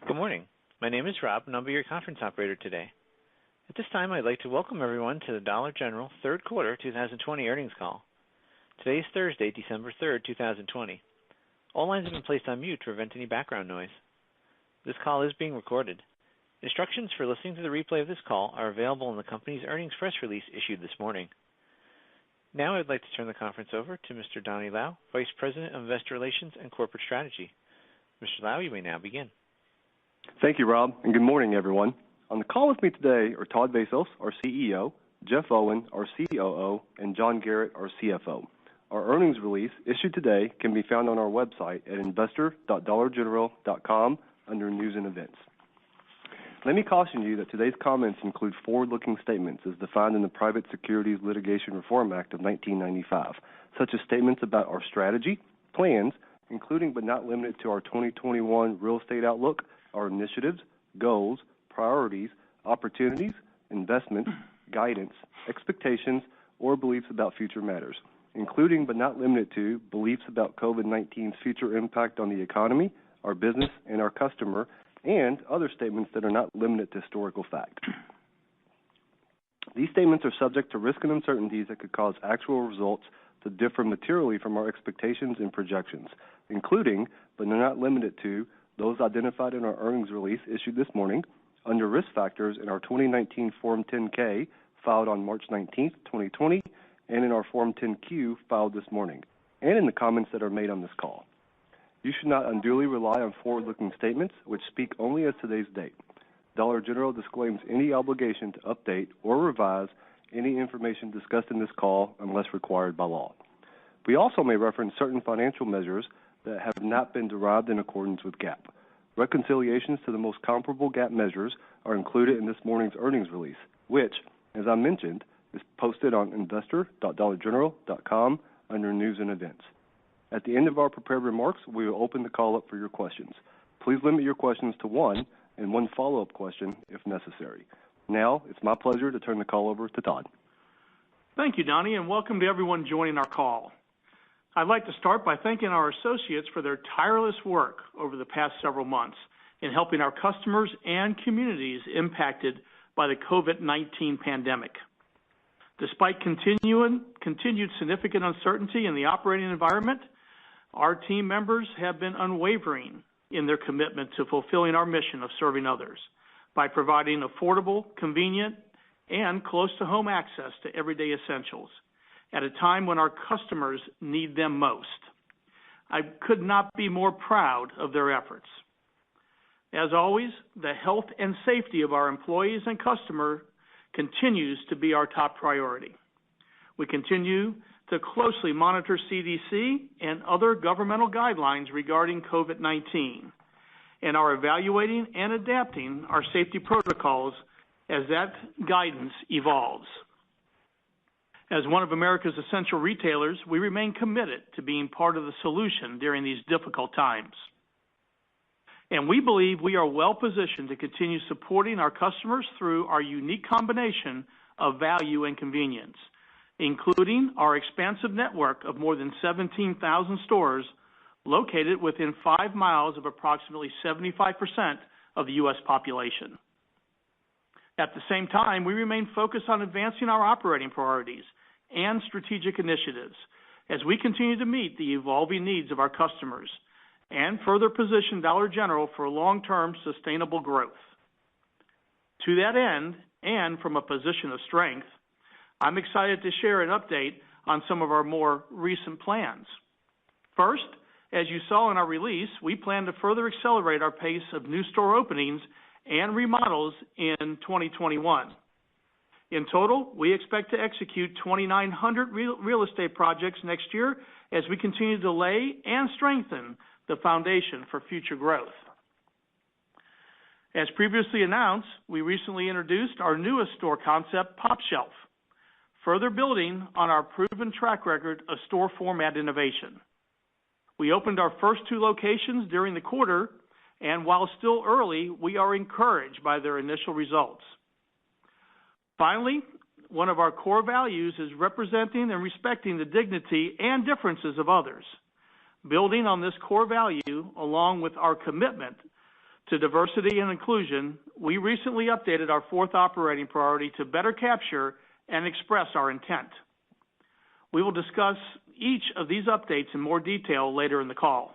Good morning. My name is Rob, and I'll be your conference operator today. At this time, I'd like to welcome everyone to the Dollar General Third Quarter 2020 earnings call. Today is Thursday, December 3rd, 2020. All lines have been placed on mute to prevent any background noise. This call is being recorded. Instructions for listening to the replay of this call are available in the company's earnings press release issued this morning. Now I'd like to turn the conference over to Mr. Donnie Lau, Vice President of Investor Relations and Corporate Strategy. Mr. Lau, you may now begin. Thank you, Rob, and good morning, everyone. On the call with me today are Todd Vasos, our CEO, Jeff Owen, our COO, and John Garrett, our CFO. Our earnings release issued today can be found on our website at investor.dollargeneral.com under News and Events. Let me caution you that today's comments include forward-looking statements as defined in the Private Securities Litigation Reform Act of 1995, such as statements about our strategy, plans, including but not limited to our 2021 real estate outlook, our initiatives, goals, priorities, opportunities, investments, guidance, expectations, or beliefs about future matters, including but not limited to beliefs about COVID-19's future impact on the economy, our business, and our customer, and other statements that are not limited to historical fact. These statements are subject to risks and uncertainties that could cause actual results to differ materially from our expectations and projections, including, but not limited to, those identified in our earnings release issued this morning under risk factors in our 2019 Form 10-K filed on March 19, 2020, and in our Form 10-Q filed this morning, and in the comments that are made on this call. You should not unduly rely on forward-looking statements which speak only as today's date. Dollar General disclaims any obligation to update or revise any information discussed in this call unless required by law. We also may reference certain financial measures that have not been derived in accordance with GAAP. Reconciliations to the most comparable GAAP measures are included in this morning's earnings release, which, as I mentioned, is posted on investor.dollargeneral.com under News and Events. At the end of our prepared remarks, we will open the call up for your questions. Please limit your questions to one and one follow-up question if necessary. Now, it's my pleasure to turn the call over to Todd. Thank you, Donnie, and welcome to everyone joining our call. I'd like to start by thanking our associates for their tireless work over the past several months in helping our customers and communities impacted by the COVID-19 pandemic. Despite continued significant uncertainty in the operating environment, our team members have been unwavering in their commitment to fulfilling our mission of serving others by providing affordable, convenient, and close-to-home access to everyday essentials at a time when our customers need them most. I could not be more proud of their efforts. As always, the health and safety of our employees and customers continues to be our top priority. We continue to closely monitor CDC and other governmental guidelines regarding COVID-19 and are evaluating and adapting our safety protocols as that guidance evolves. As one of America's essential retailers, we remain committed to being part of the solution during these difficult times. And we believe we are well positioned to continue supporting our customers through our unique combination of value and convenience, including our expansive network of more than 17,000 stores located within 5 miles of approximately 75% of the U.S. population. At the same time, we remain focused on advancing our operating priorities and strategic initiatives as we continue to meet the evolving needs of our customers and further position Dollar General for long-term sustainable growth. To that end, and from a position of strength, I'm excited to share an update on some of our more recent plans. First, as you saw in our release, we plan to further accelerate our pace of new store openings and remodels in 2021. In total, we expect to execute 2,900 real estate projects next year as we continue to lay and strengthen the foundation for future growth. As previously announced, we recently introduced our newest store concept, Pop Shelf, further building on our proven track record of store format innovation. We opened our first 2 locations during the quarter, and while still early, we are encouraged by their initial results. Finally, one of our core values is representing and respecting the dignity and differences of others. Building on this core value, along with our commitment to diversity and inclusion, we recently updated our fourth operating priority to better capture and express our intent. We will discuss each of these updates in more detail later in the call.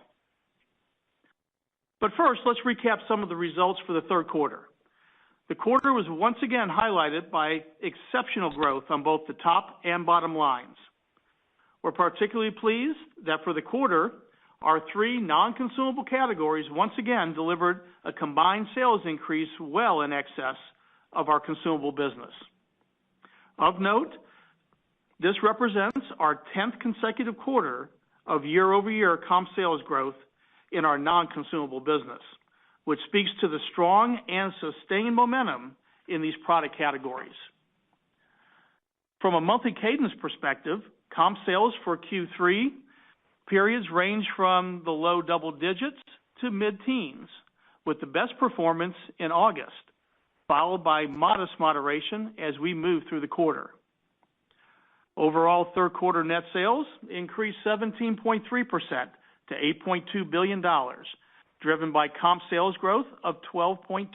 But first, let's recap some of the results for the third quarter. The quarter was once again highlighted by exceptional growth on both the top and bottom lines. We're particularly pleased that for the quarter, our three non-consumable categories once again delivered a combined sales increase well in excess of our consumable business. Of note, this represents our 10th consecutive quarter of year-over-year comp sales growth in our non-consumable business, which speaks to the strong and sustained momentum in these product categories. From a monthly cadence perspective, comp sales for Q3 periods range from the low double digits to mid-teens, with the best performance in August, followed by modest moderation as we move through the quarter. Overall, third quarter net sales increased 17.3% to $8.2 billion, driven by comp sales growth of 12.2%.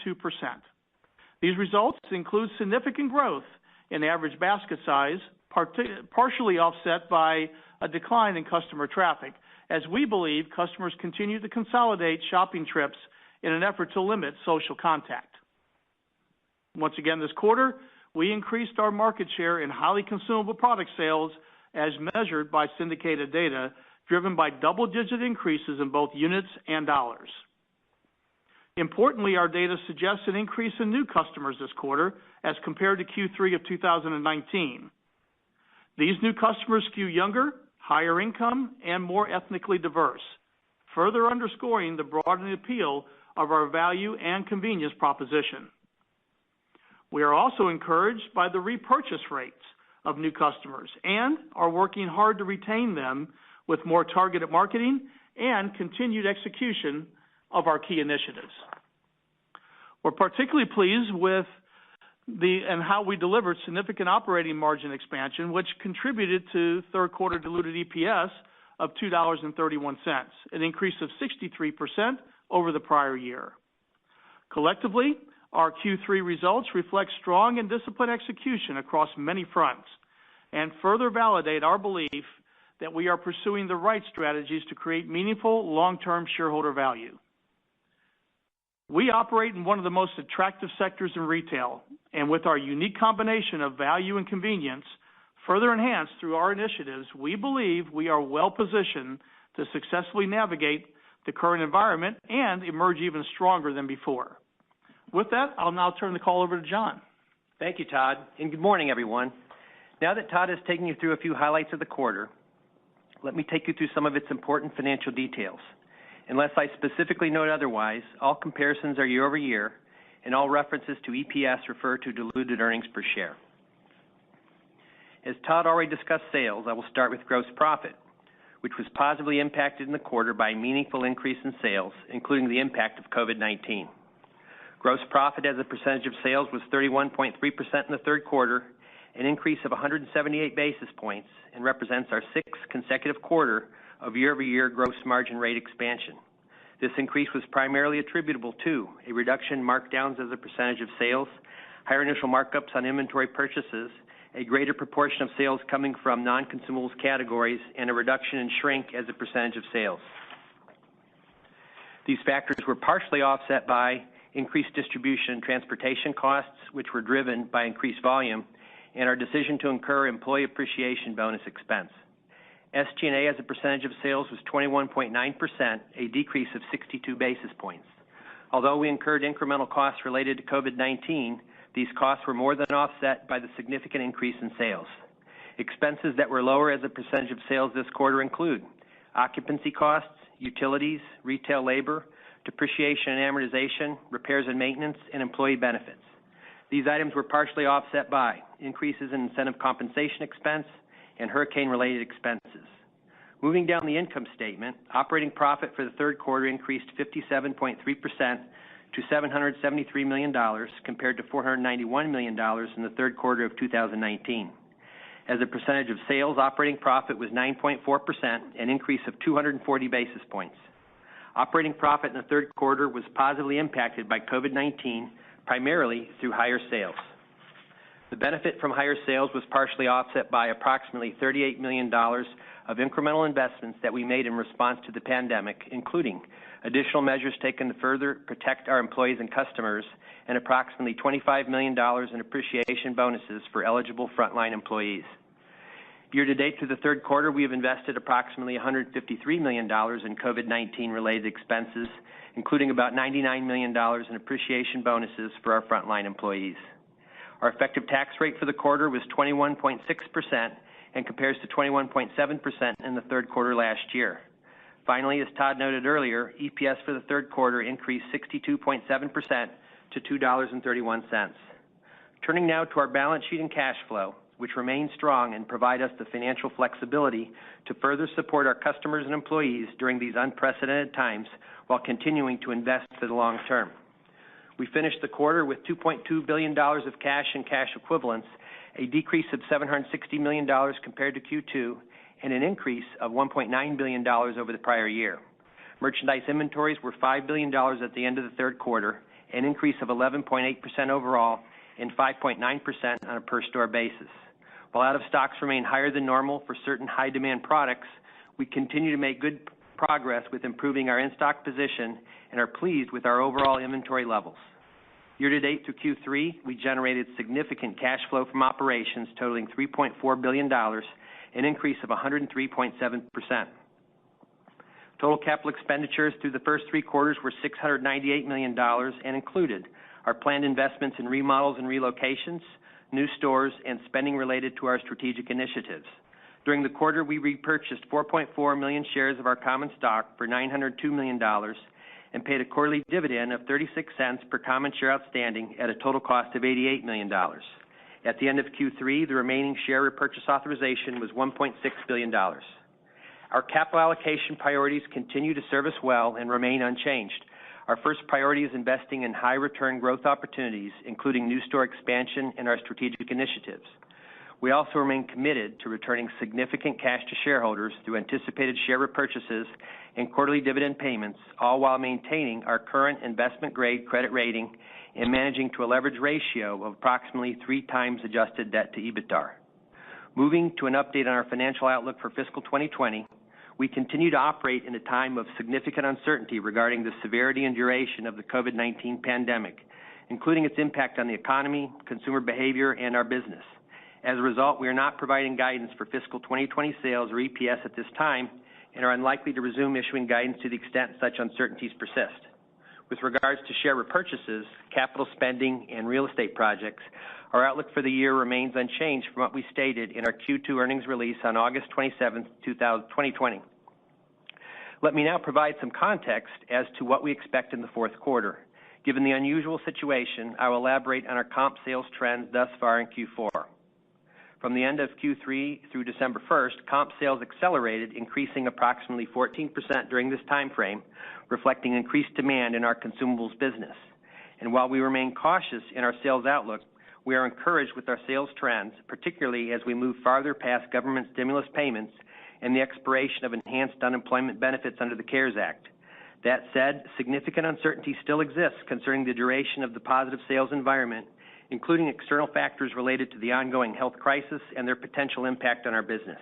These results include significant growth in average basket size, partially offset by a decline in customer traffic, as we believe customers continue to consolidate shopping trips in an effort to limit social contact. Once again this quarter, we increased our market share in highly consumable product sales as measured by syndicated data, driven by double-digit increases in both units and dollars. Importantly, our data suggests an increase in new customers this quarter as compared to Q3 of 2019. These new customers skew younger, higher income, and more ethnically diverse, further underscoring the broadening appeal of our value and convenience proposition. We are also encouraged by the repurchase rates of new customers and are working hard to retain them with more targeted marketing and continued execution of our key initiatives. We're particularly pleased with and how we delivered significant operating margin expansion, which contributed to third quarter diluted EPS of $2.31, an increase of 63% over the prior year. Collectively, our Q3 results reflect strong and disciplined execution across many fronts and further validate our belief that we are pursuing the right strategies to create meaningful long-term shareholder value. We operate in one of the most attractive sectors in retail, and with our unique combination of value and convenience, further enhanced through our initiatives, we believe we are well positioned to successfully navigate the current environment and emerge even stronger than before. With that, I'll now turn the call over to John. Thank you, Todd, and good morning, everyone. Now that Todd has taken you through a few highlights of the quarter, let me take you through some of its important financial details. Unless I specifically note otherwise, all comparisons are year over year, and all references to EPS refer to diluted earnings per share. As Todd already discussed sales, I will start with gross profit, which was positively impacted in the quarter by a meaningful increase in sales, including the impact of COVID-19. Gross profit as a percentage of sales was 31.3% in the third quarter, an increase of 178 basis points, and represents our sixth consecutive quarter of year-over-year gross margin rate expansion. This increase was primarily attributable to a reduction in markdowns as a percentage of sales, higher initial markups on inventory purchases, a greater proportion of sales coming from non-consumables categories, and a reduction in shrink as a percentage of sales. These factors were partially offset by increased distribution and transportation costs, which were driven by increased volume, and our decision to incur employee appreciation bonus expense. SG&A as a percentage of sales was 21.9%, a decrease of 62 basis points. Although we incurred incremental costs related to COVID-19, these costs were more than offset by the significant increase in sales. Expenses that were lower as a percentage of sales this quarter include occupancy costs, utilities, retail labor, depreciation and amortization, repairs and maintenance, and employee benefits. These items were partially offset by increases in incentive compensation expense and hurricane-related expenses. Moving down the income statement, operating profit for the third quarter increased 57.3% to $773 million compared to $491 million in the third quarter of 2019. As a percentage of sales, operating profit was 9.4%, an increase of 240 basis points. Operating profit in the third quarter was positively impacted by COVID-19, primarily through higher sales. The benefit from higher sales was partially offset by approximately $38 million of incremental investments that we made in response to the pandemic, including additional measures taken to further protect our employees and customers, and approximately $25 million in appreciation bonuses for eligible frontline employees. Year-to-date through the third quarter, we have invested approximately $153 million in COVID-19 related expenses, including about $99 million in appreciation bonuses for our frontline employees. Our effective tax rate for the quarter was 21.6% and compares to 21.7% in the third quarter last year. Finally, as Todd noted earlier, EPS for the third quarter increased 62.7% to $2.31. Turning now to our balance sheet and cash flow, which remain strong and provide us the financial flexibility to further support our customers and employees during these unprecedented times while continuing to invest for the long term. We finished the quarter with $2.2 billion of cash and cash equivalents, a decrease of $760 million compared to Q2, and an increase of $1.9 billion over the prior year. Merchandise inventories were $5 billion at the end of the third quarter, an increase of 11.8% overall and 5.9% on a per-store basis. While out-of-stocks remain higher than normal for certain high-demand products, we continue to make good progress with improving our in-stock position and are pleased with our overall inventory levels. Year-to-date through Q3, we generated significant cash flow from operations totaling $3.4 billion, an increase of 103.7%. Total capital expenditures through the first three quarters were $698 million and included our planned investments in remodels and relocations, new stores, and spending related to our strategic initiatives. During the quarter, we repurchased 4.4 million shares of our common stock for $902 million and paid a quarterly dividend of 36 cents per common share outstanding at a total cost of $88 million. At the end of Q3, the remaining share repurchase authorization was $1.6 billion. Our capital allocation priorities continue to serve us well and remain unchanged. Our first priority is investing in high-return growth opportunities, including new store expansion and our strategic initiatives. We also remain committed to returning significant cash to shareholders through anticipated share repurchases and quarterly dividend payments, all while maintaining our current investment-grade credit rating and managing to a leverage ratio of approximately 3 times adjusted debt to EBITDA. Moving to an update on our financial outlook for fiscal 2020, we continue to operate in a time of significant uncertainty regarding the severity and duration of the COVID-19 pandemic, including its impact on the economy, consumer behavior, and our business. As a result, we are not providing guidance for fiscal 2020 sales or EPS at this time and are unlikely to resume issuing guidance to the extent such uncertainties persist. With regards to share repurchases, capital spending, and real estate projects, our outlook for the year remains unchanged from what we stated in our Q2 earnings release on August 27, 2020. Let me now provide some context as to what we expect in the fourth quarter. Given the unusual situation, I will elaborate on our comp sales trends thus far in Q4. From the end of Q3 through December 1st, comp sales accelerated, increasing approximately 14% during this time frame, reflecting increased demand in our consumables business. And while we remain cautious in our sales outlook, we are encouraged with our sales trends, particularly as we move farther past government stimulus payments and the expiration of enhanced unemployment benefits under the CARES Act. That said, significant uncertainty still exists concerning the duration of the positive sales environment, including external factors related to the ongoing health crisis and their potential impact on our business.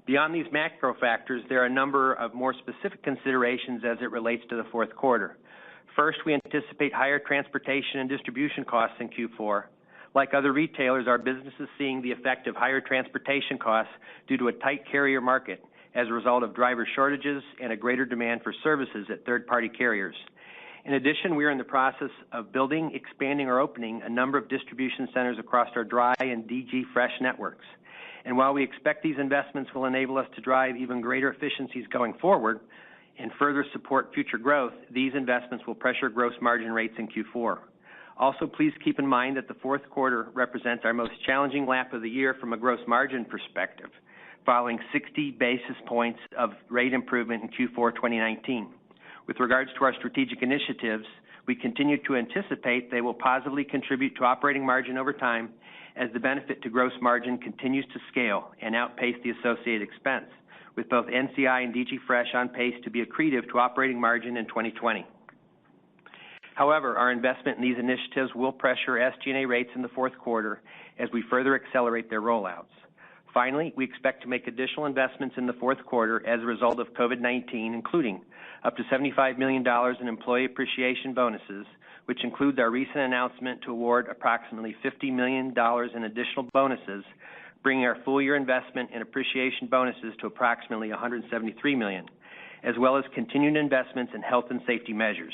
Beyond these macro factors, there are a number of more specific considerations as it relates to the fourth quarter. First, we anticipate higher transportation and distribution costs in Q4. Like other retailers, our business is seeing the effect of higher transportation costs due to a tight carrier market as a result of driver shortages and a greater demand for services at third-party carriers. In addition, we are in the process of building, expanding, or opening a number of distribution centers across our dry and DG Fresh networks. And while we expect these investments will enable us to drive even greater efficiencies going forward and further support future growth, these investments will pressure gross margin rates in Q4. Also, please keep in mind that the fourth quarter represents our most challenging lap of the year from a gross margin perspective, following 60 basis points of rate improvement in Q4 2019. With regards to our strategic initiatives, we continue to anticipate they will positively contribute to operating margin over time as the benefit to gross margin continues to scale and outpace the associated expense, with both NCI and DG Fresh on pace to be accretive to operating margin in 2020. However, our investment in these initiatives will pressure SG&A rates in the fourth quarter as we further accelerate their rollouts. Finally, we expect to make additional investments in the fourth quarter as a result of COVID-19, including up to $75 million in employee appreciation bonuses, which includes our recent announcement to award approximately $50 million in additional bonuses, bringing our full-year investment in appreciation bonuses to approximately $173 million, as well as continued investments in health and safety measures.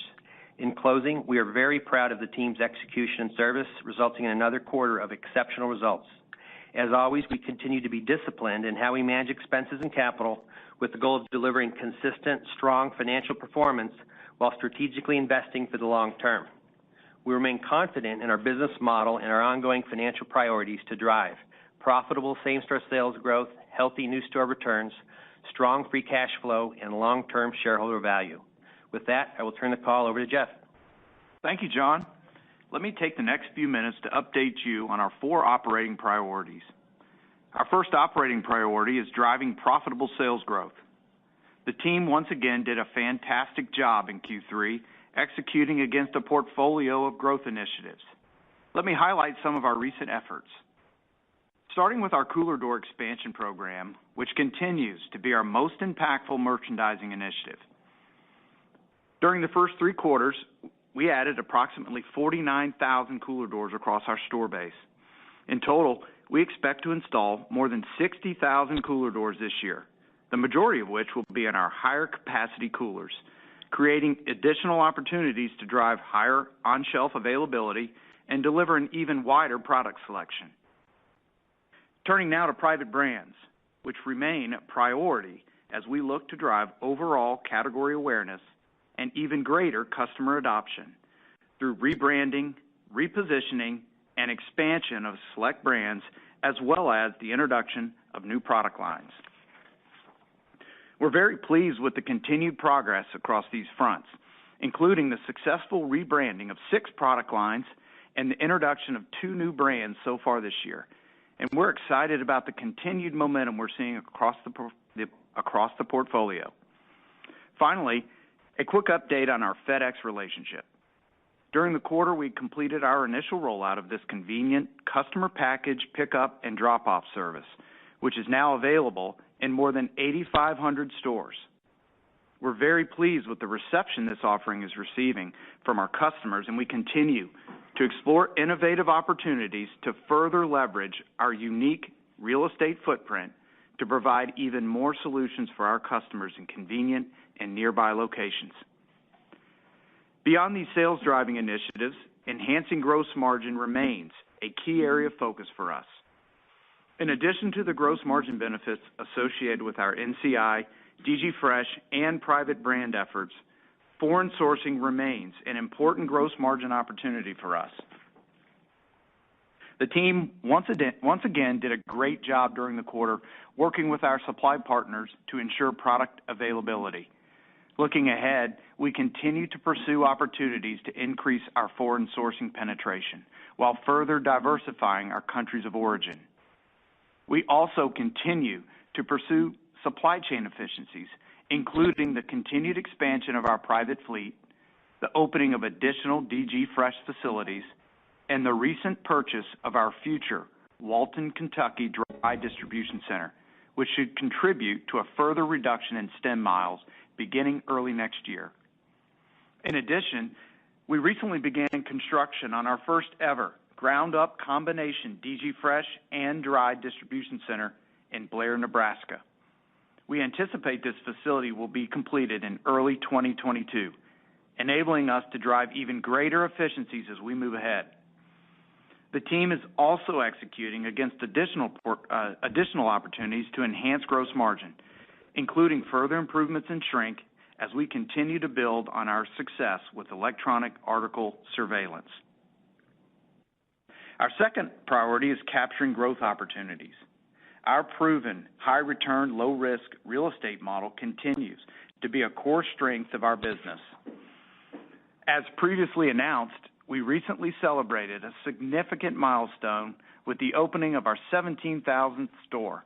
In closing, we are very proud of the team's execution and service, resulting in another quarter of exceptional results. As always, we continue to be disciplined in how we manage expenses and capital with the goal of delivering consistent, strong financial performance while strategically investing for the long term. We remain confident in our business model and our ongoing financial priorities to drive profitable same-store sales growth, healthy new store returns, strong free cash flow, and long-term shareholder value. With that, I will turn the call over to Jeff. Thank you, John. Let me take the next few minutes to update you on our 4 operating priorities. Our first operating priority is driving profitable sales growth. The team once again did a fantastic job in Q3, executing against a portfolio of growth initiatives. Let me highlight some of our recent efforts. Starting with our cooler door expansion program, which continues to be our most impactful merchandising initiative. During the first 3 quarters, we added approximately 49,000 cooler doors across our store base. In total, we expect to install more than 60,000 cooler doors this year, the majority of which will be in our higher capacity coolers, creating additional opportunities to drive higher on-shelf availability and deliver an even wider product selection. Turning now to private brands, which remain a priority as we look to drive overall category awareness and even greater customer adoption through rebranding, repositioning, and expansion of select brands, as well as the introduction of new product lines. We're very pleased with the continued progress across these fronts, including the successful rebranding of 6 product lines and the introduction of 2 new brands so far this year. And we're excited about the continued momentum we're seeing across the portfolio. Finally, a quick update on our FedEx relationship. During the quarter, we completed our initial rollout of this convenient customer package pickup and drop-off service, which is now available in more than 8,500 stores. We're very pleased with the reception this offering is receiving from our customers, and we continue to explore innovative opportunities to further leverage our unique real estate footprint to provide even more solutions for our customers in convenient and nearby locations. Beyond these sales-driving initiatives, enhancing gross margin remains a key area of focus for us. In addition to the gross margin benefits associated with our NCI, DG Fresh, and private brand efforts, foreign sourcing remains an important gross margin opportunity for us. The team once again did a great job during the quarter working with our supply partners to ensure product availability. Looking ahead, we continue to pursue opportunities to increase our foreign sourcing penetration while further diversifying our countries of origin. We also continue to pursue supply chain efficiencies, including the continued expansion of our private fleet, the opening of additional DG Fresh facilities, and the recent purchase of our future Walton, Kentucky dry distribution center, which should contribute to a further reduction in stem miles beginning early next year. In addition, we recently began construction on our first ever ground-up combination DG Fresh and dry distribution center in Blair, Nebraska. We anticipate this facility will be completed in early 2022, enabling us to drive even greater efficiencies as we move ahead. The team is also executing against additional opportunities to enhance gross margin, including further improvements in shrink as we continue to build on our success with electronic article surveillance. Our second priority is capturing growth opportunities. Our proven high-return, low-risk real estate model continues to be a core strength of our business. As previously announced, we recently celebrated a significant milestone with the opening of our 17,000th store.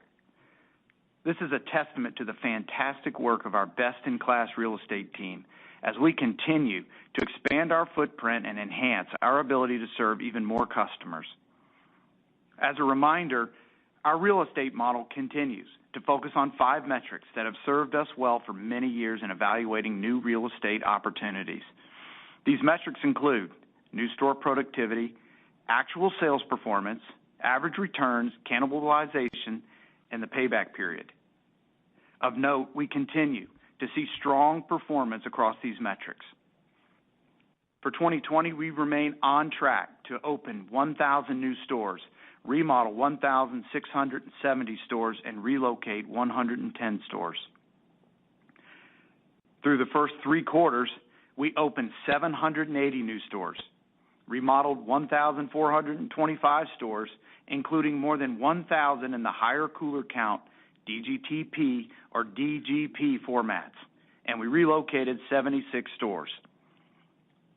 This is a testament to the fantastic work of our best-in-class real estate team as we continue to expand our footprint and enhance our ability to serve even more customers. As a reminder, our real estate model continues to focus on 5 metrics that have served us well for many years in evaluating new real estate opportunities. These metrics include new store productivity, actual sales performance, average returns, cannibalization, and the payback period. Of note, we continue to see strong performance across these metrics. For 2020, we remain on track to open 1,000 new stores, remodel 1,670 stores, and relocate 110 stores. Through the first 3 quarters, we opened 780 new stores, remodeled 1,425 stores, including more than 1,000 in the higher cooler count DGTP or DGP formats, and we relocated 76 stores.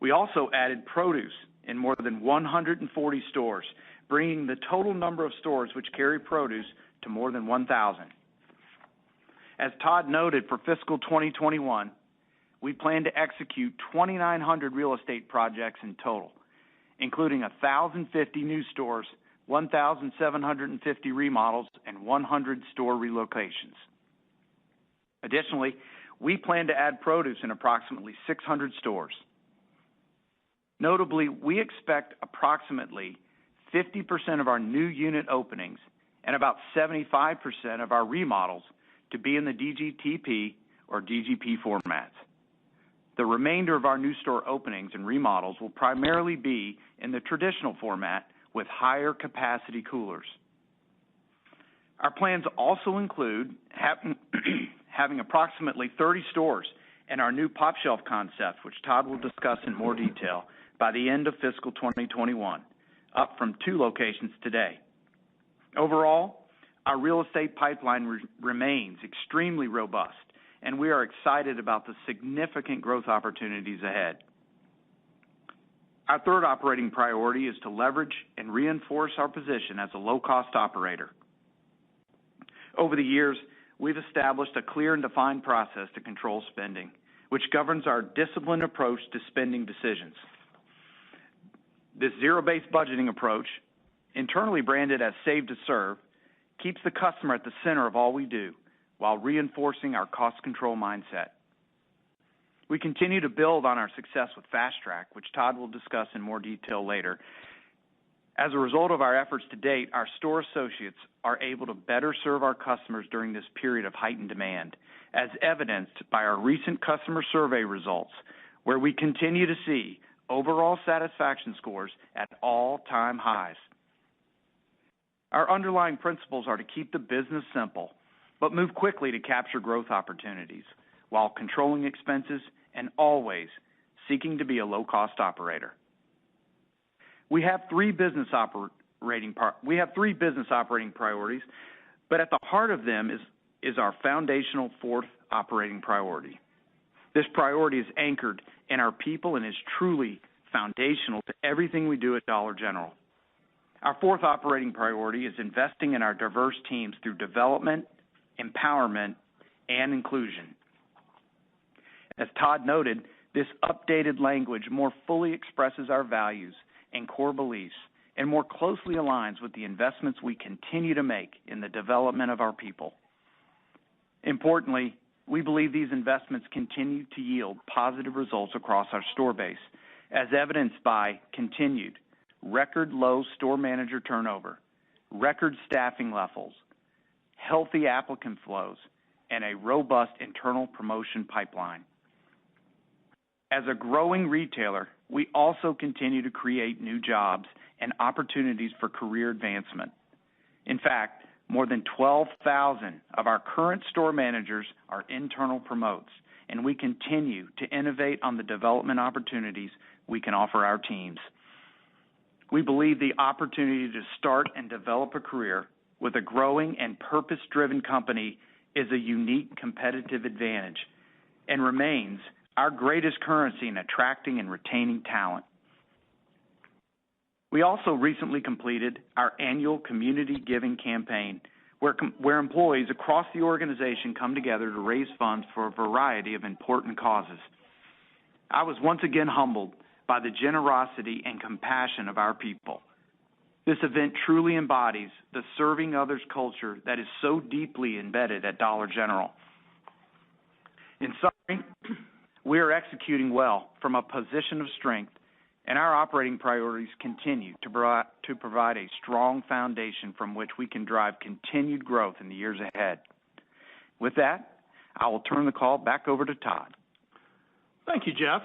We also added produce in more than 140 stores, bringing the total number of stores which carry produce to more than 1,000. As Todd noted, for fiscal 2021, we plan to execute 2,900 real estate projects in total, including 1,050 new stores, 1,750 remodels, and 100 store relocations. Additionally, we plan to add produce in approximately 600 stores. Notably, we expect approximately 50% of our new unit openings and about 75% of our remodels to be in the DGTP or DGP formats. The remainder of our new store openings and remodels will primarily be in the traditional format with higher capacity coolers. Our plans also include having approximately 30 stores in our new Pop Shelf concept, which Todd will discuss in more detail, by the end of fiscal 2021, up from 2 locations today. Overall, our real estate pipeline remains extremely robust, and we are excited about the significant growth opportunities ahead. Our third operating priority is to leverage and reinforce our position as a low-cost operator. Over the years, we've established a clear and defined process to control spending, which governs our disciplined approach to spending decisions. This zero-based budgeting approach, internally branded as Save to Serve, keeps the customer at the center of all we do while reinforcing our cost control mindset. We continue to build on our success with Fast Track, which Todd will discuss in more detail later. As a result of our efforts to date, our store associates are able to better serve our customers during this period of heightened demand, as evidenced by our recent customer survey results, where we continue to see overall satisfaction scores at all-time highs. Our underlying principles are to keep the business simple, but move quickly to capture growth opportunities while controlling expenses and always seeking to be a low-cost operator. We have 3 business operating priorities, but at the heart of them is our foundational 4th operating priority. This priority is anchored in our people and is truly foundational to everything we do at Dollar General. Our 4th operating priority is investing in our diverse teams through development, empowerment, and inclusion. As Todd noted, this updated language more fully expresses our values and core beliefs and more closely aligns with the investments we continue to make in the development of our people. Importantly, we believe these investments continue to yield positive results across our store base, as evidenced by continued record low store manager turnover, record staffing levels, healthy applicant flows, and a robust internal promotion pipeline. As a growing retailer, we also continue to create new jobs and opportunities for career advancement. In fact, more than 12,000 of our current store managers are internal promotes, and we continue to innovate on the development opportunities we can offer our teams. We believe the opportunity to start and develop a career with a growing and purpose-driven company is a unique competitive advantage and remains our greatest currency in attracting and retaining talent. We also recently completed our annual community giving campaign, where employees across the organization come together to raise funds for a variety of important causes. I was once again humbled by the generosity and compassion of our people. This event truly embodies the serving others culture that is so deeply embedded at Dollar General. In summary, we are executing well from a position of strength, and our operating priorities continue to provide a strong foundation from which we can drive continued growth in the years ahead. With that, I will turn the call back over to Todd. Thank you, Jeff.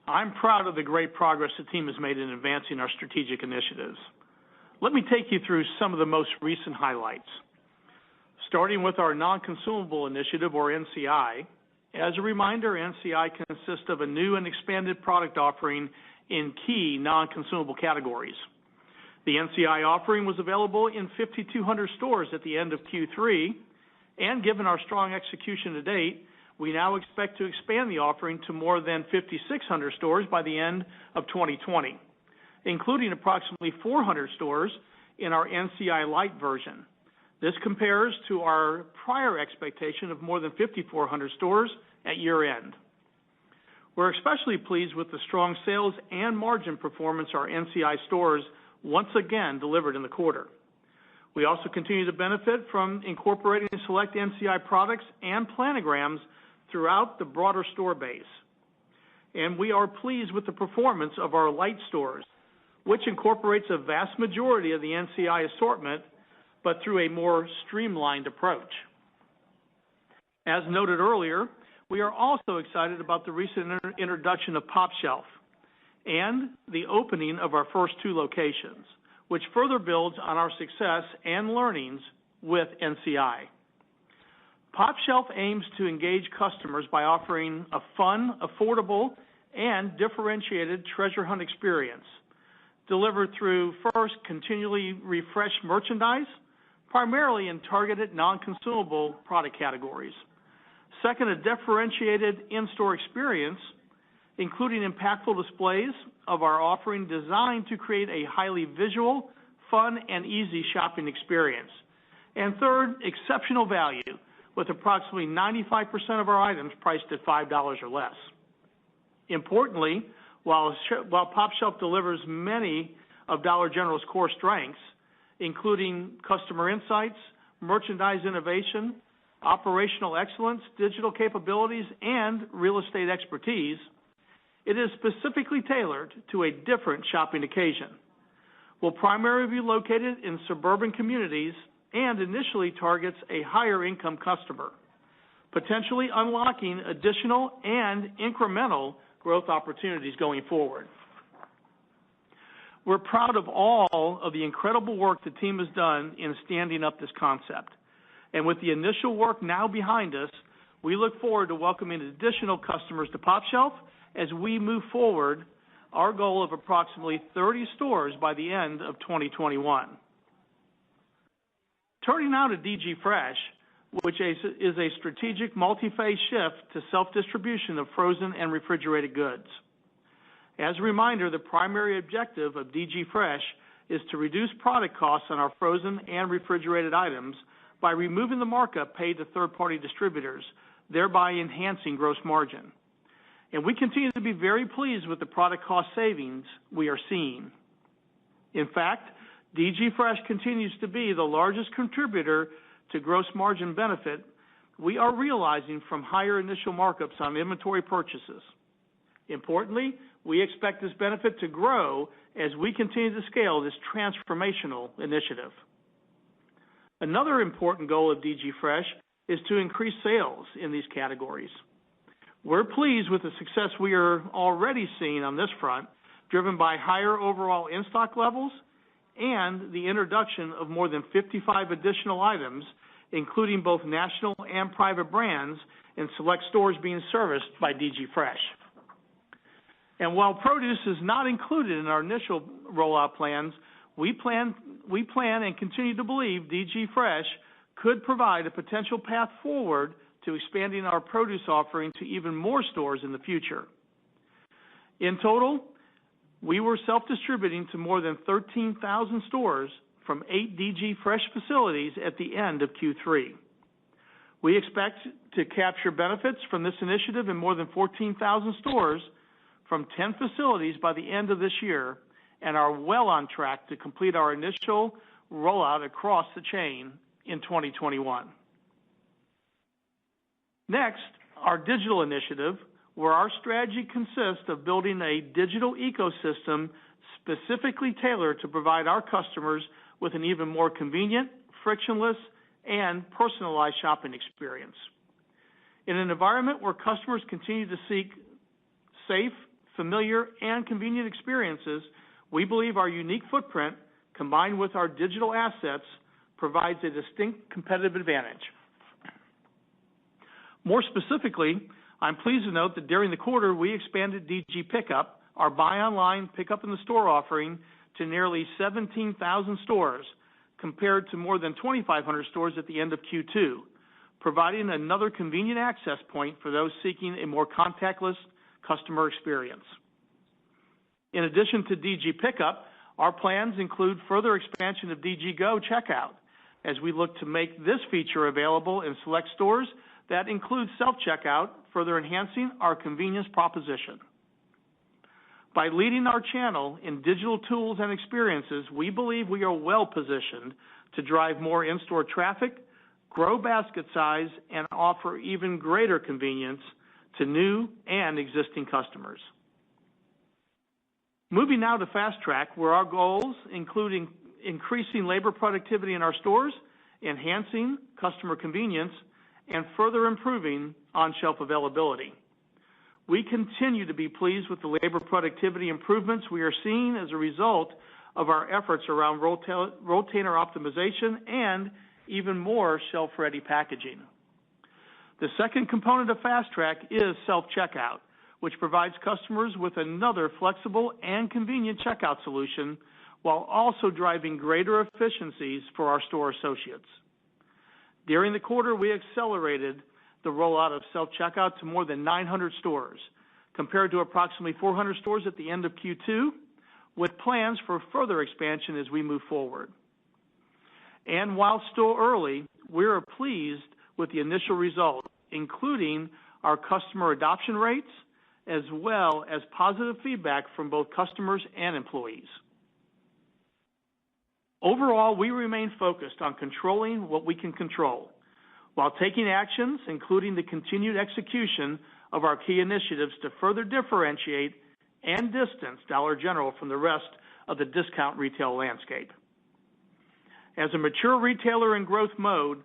I'm proud of the great progress the team has made in advancing our strategic initiatives. Let me take you through some of the most recent highlights. Starting with our Non-Consumable Initiative, or NCI. As a reminder, NCI consists of a new and expanded product offering in key non-consumable categories. The NCI offering was available in 5,200 stores at the end of Q3, and given our strong execution to date, we now expect to expand the offering to more than 5,600 stores by the end of 2020, including approximately 400 stores in our NCI Lite version. This compares to our prior expectation of more than 5,400 stores at year-end. We're especially pleased with the strong sales and margin performance our NCI stores once again delivered in the quarter. We also continue to benefit from incorporating select NCI products and planograms throughout the broader store base. And we are pleased with the performance of our Lite stores, which incorporates a vast majority of the NCI assortment, but through a more streamlined approach. As noted earlier, we are also excited about the recent introduction of pOpshelf and the opening of our first 2 locations, which further builds on our success and learnings with NCI. pOpshelf aims to engage customers by offering a fun, affordable, and differentiated treasure hunt experience, delivered through, first, continually refreshed merchandise, primarily in targeted non-consumable product categories. Second, a differentiated in-store experience, including impactful displays of our offering designed to create a highly visual, fun, and easy shopping experience. And third, exceptional value, with approximately 95% of our items priced at $5 or less. Importantly, while pOpshelf delivers many of Dollar General's core strengths, including customer insights, merchandise innovation, operational excellence, digital capabilities, and real estate expertise, it is specifically tailored to a different shopping occasion. Will primarily be located in suburban communities and initially targets a higher income customer, potentially unlocking additional and incremental growth opportunities going forward. We're proud of all of the incredible work the team has done in standing up this concept. And with the initial work now behind us, we look forward to welcoming additional customers to pOpshelf as we move forward our goal of approximately 30 stores by the end of 2021. Turning now to DG Fresh, which is a strategic multi-phase shift to self-distribution of frozen and refrigerated goods. As a reminder, the primary objective of DG Fresh is to reduce product costs on our frozen and refrigerated items by removing the markup paid to third-party distributors, thereby enhancing gross margin. And we continue to be very pleased with the product cost savings we are seeing. In fact, DG Fresh continues to be the largest contributor to gross margin benefit we are realizing from higher initial markups on inventory purchases. Importantly, we expect this benefit to grow as we continue to scale this transformational initiative. Another important goal of DG Fresh is to increase sales in these categories. We're pleased with the success we are already seeing on this front, driven by higher overall in-stock levels and the introduction of more than 55 additional items, including both national and private brands in select stores being serviced by DG Fresh. And while produce is not included in our initial rollout plans, we plan and continue to believe DG Fresh could provide a potential path forward to expanding our produce offering to even more stores in the future. In total, we were self-distributing to more than 13,000 stores from 8 DG Fresh facilities at the end of Q3. We expect to capture benefits from this initiative in more than 14,000 stores from 10 facilities by the end of this year and are well on track to complete our initial rollout across the chain in 2021. Next, our digital initiative, where our strategy consists of building a digital ecosystem specifically tailored to provide our customers with an even more convenient, frictionless, and personalized shopping experience. In an environment where customers continue to seek safe, familiar, and convenient experiences, we believe our unique footprint, combined with our digital assets, provides a distinct competitive advantage. More specifically, I'm pleased to note that during the quarter, we expanded DG Pickup, our buy online, pickup in the store offering, to nearly 17,000 stores, compared to more than 2,500 stores at the end of Q2, providing another convenient access point for those seeking a more contactless customer experience. In addition to DG Pickup, our plans include further expansion of DG Go checkout as we look to make this feature available in select stores that include self-checkout, further enhancing our convenience proposition. By leading our channel in digital tools and experiences, we believe we are well positioned to drive more in-store traffic, grow basket size, and offer even greater convenience to new and existing customers. Moving now to Fast Track, where our goals include increasing labor productivity in our stores, enhancing customer convenience, and further improving on-shelf availability. We continue to be pleased with the labor productivity improvements we are seeing as a result of our efforts around rotainer optimization and even more shelf-ready packaging. The second component of Fast Track is self-checkout, which provides customers with another flexible and convenient checkout solution while also driving greater efficiencies for our store associates. During the quarter, we accelerated the rollout of self-checkout to more than 900 stores, compared to approximately 400 stores at the end of Q2, with plans for further expansion as we move forward. And while still early, we are pleased with the initial results, including our customer adoption rates, as well as positive feedback from both customers and employees. Overall, we remain focused on controlling what we can control, while taking actions, including the continued execution of our key initiatives to further differentiate and distance Dollar General from the rest of the discount retail landscape. As a mature retailer in growth mode,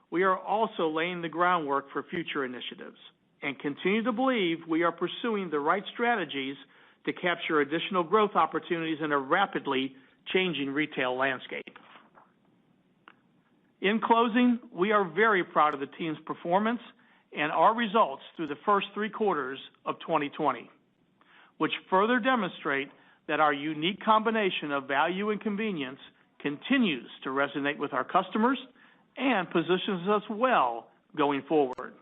we are also laying the groundwork for future initiatives and continue to believe we are pursuing the right strategies to capture additional growth opportunities in a rapidly changing retail landscape. In closing, we are very proud of the team's performance and our results through the first 3 quarters of 2020, which further demonstrate that our unique combination of value and convenience continues to resonate with our customers and positions us well going forward.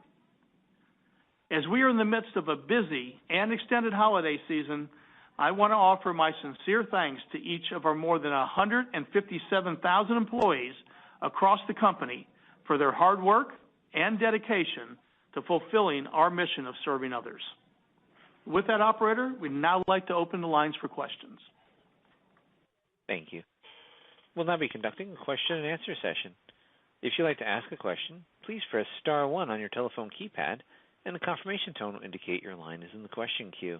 As we are in the midst of a busy and extended holiday season, I want to offer my sincere thanks to each of our more than 157,000 employees across the company for their hard work and dedication to fulfilling our mission of serving others. With that, operator, we'd now like to open the lines for questions. Thank you. We'll now be conducting a question and answer session. If you'd like to ask a question, please press star 1 on your telephone keypad, and a confirmation tone will indicate your line is in the question queue.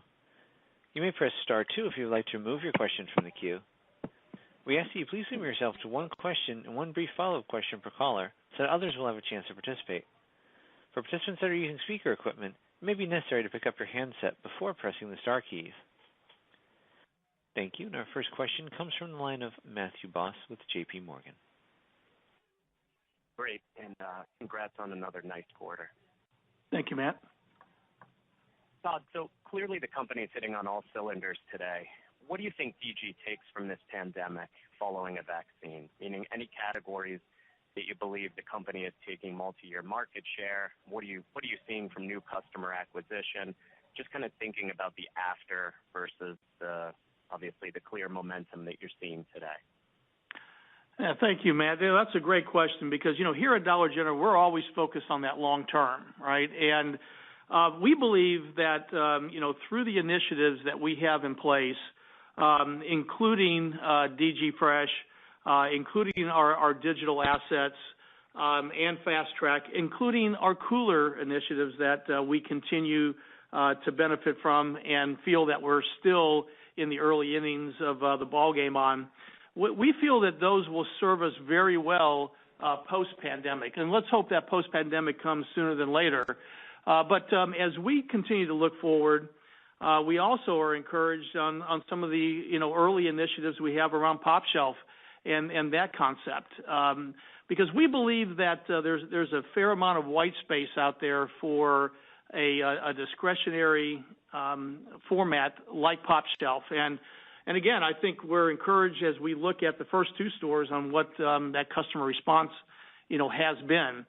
You may press star 2 if you would like to remove your question from the queue. We ask that you please limit yourself to one question and one brief follow-up question per caller so that others will have a chance to participate. For participants that are using speaker equipment, it may be necessary to pick up your handset before pressing the star keys. Thank you. And our first question comes from the line of Matthew Boss with J.P. Morgan. Great, and congrats on another nice quarter. Thank you, Matt. Todd, so clearly the company is hitting on all cylinders today. What do you think DG takes from this pandemic following a vaccine? Meaning any categories that you believe the company is taking multi-year market share? What are you seeing from new customer acquisition? Just kind of thinking about the after versus obviously the clear momentum that you're seeing today. Yeah, thank you, Matt. That's a great question because, here at Dollar General, we're always focused on that long term, right? And we believe that, through the initiatives that we have in place, including DG Fresh, including our digital assets, and Fast Track, including our cooler initiatives that we continue to benefit from and feel that we're still in the early innings of the ball game on. We feel that those will serve us very well post-pandemic, and let's hope that post-pandemic comes sooner than later. But as we continue to look forward, we also are encouraged on some of the early initiatives we have around Pop Shelf and that concept, because we believe that there's a fair amount of white space out there for a discretionary format like Pop Shelf. And again, I think we're encouraged as we look at the first two stores on what that customer response, has been.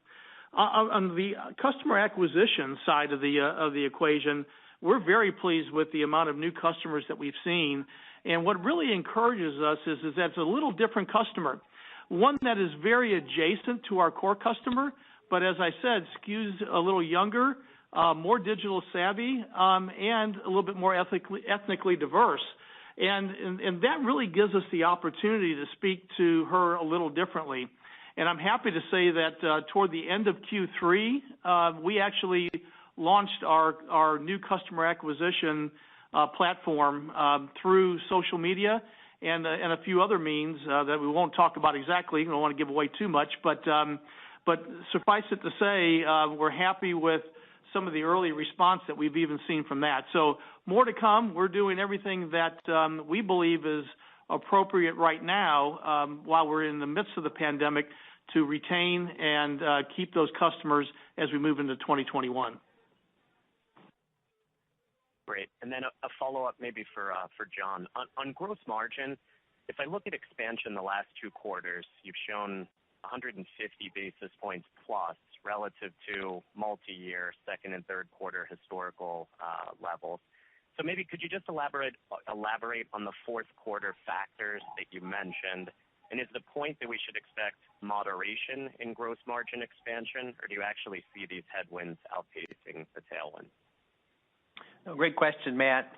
On the customer acquisition side of the equation, we're very pleased with the amount of new customers that we've seen. And what really encourages us is that it's a little different customer, one that is very adjacent to our core customer, but as I said, skews a little younger, more digital savvy, and a little bit more ethnically diverse. And that really gives us the opportunity to speak to her a little differently. And I'm happy to say that toward the end of Q3, we actually launched our new customer acquisition platform through social media and a few other means that we won't talk about exactly. We don't want to give away too much, but suffice it to say, we're happy with some of the early response that we've even seen from that. So more to come. We're doing everything that we believe is appropriate right now while we're in the midst of the pandemic to retain and keep those customers as we move into 2021. Great. And then a follow-up maybe for John. On gross margin, if I look at expansion the last two quarters, you've shown 150 basis points plus relative to multi-year second and third quarter historical levels. So maybe could you just elaborate on the fourth quarter factors that you mentioned? And is the point that we should expect moderation in gross margin expansion, or do you actually see these headwinds outpacing the tailwinds? Great question, Matt.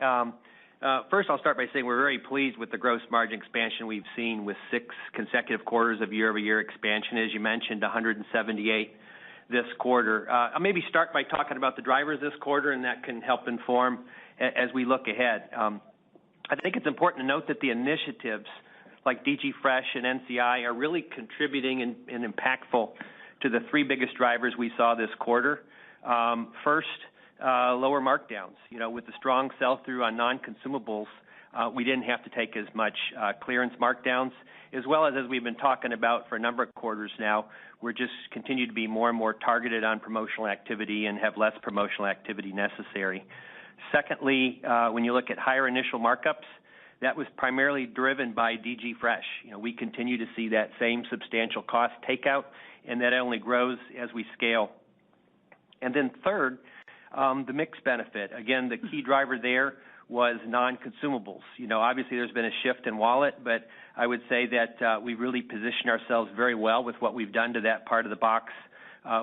First, I'll start by saying we're very pleased with the gross margin expansion we've seen with 6 consecutive quarters of year-over-year expansion. As you mentioned, 178 this quarter. I'll maybe start by talking about the drivers this quarter, and that can help inform as we look ahead. I think it's important to note that the initiatives like DG Fresh and NCI are really contributing and impactful to the 3 biggest drivers we saw this quarter. First, lower markdowns. With the strong sell-through on non-consumables, we didn't have to take as much clearance markdowns, as well as we've been talking about for a number of quarters now, we're just continue to be more and more targeted on promotional activity and have less promotional activity necessary. Secondly, when you look at higher initial markups, that was primarily driven by DG Fresh. We continue to see that same substantial cost takeout, and that only grows as we scale. And then third, the mix benefit. Again, the key driver there was non-consumables. Obviously there's been a shift in wallet, but I would say that we really position ourselves very well with what we've done to that part of the box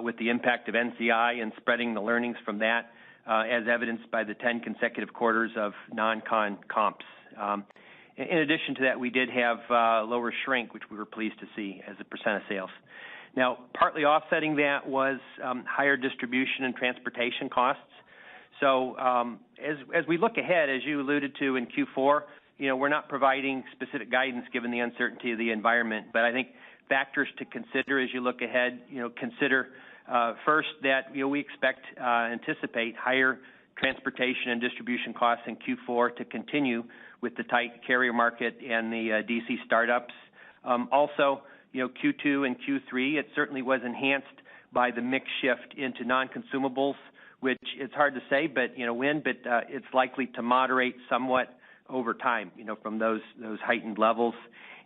with the impact of NCI and spreading the learnings from that, as evidenced by the 10 consecutive quarters of non-con comps. In addition to that, we did have lower shrink, which we were pleased to see as a percent of sales. Now, partly offsetting that was higher distribution and transportation costs. So as we look ahead, as you alluded to in Q4, we're not providing specific guidance given the uncertainty of the environment. But I think factors to consider as you look ahead, consider first that we anticipate higher transportation and distribution costs in Q4 to continue with the tight carrier market and the DC startups. Also, Q2 and Q3, it certainly was enhanced by the mix shift into non-consumables, which it's hard to say, but it's likely to moderate somewhat over time, from those heightened levels.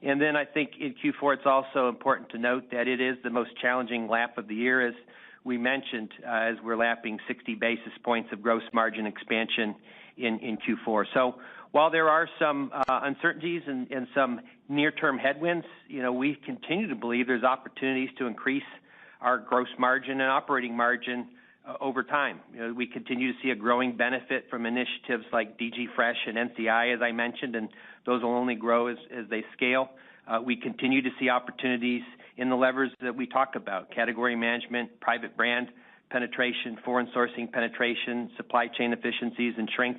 And then I think in Q4, it's also important to note that it is the most challenging lap of the year, as we mentioned, as we're lapping 60 basis points of gross margin expansion in Q4. So While there are some uncertainties and some near-term headwinds, we continue to believe there's opportunities to increase our gross margin and operating margin over time. We continue to see a growing benefit from initiatives like DG Fresh and NCI, as I mentioned, and those will only grow as they scale. We continue to see opportunities in the levers that we talk about: category management, private brand penetration, foreign sourcing penetration, supply chain efficiencies, and shrink.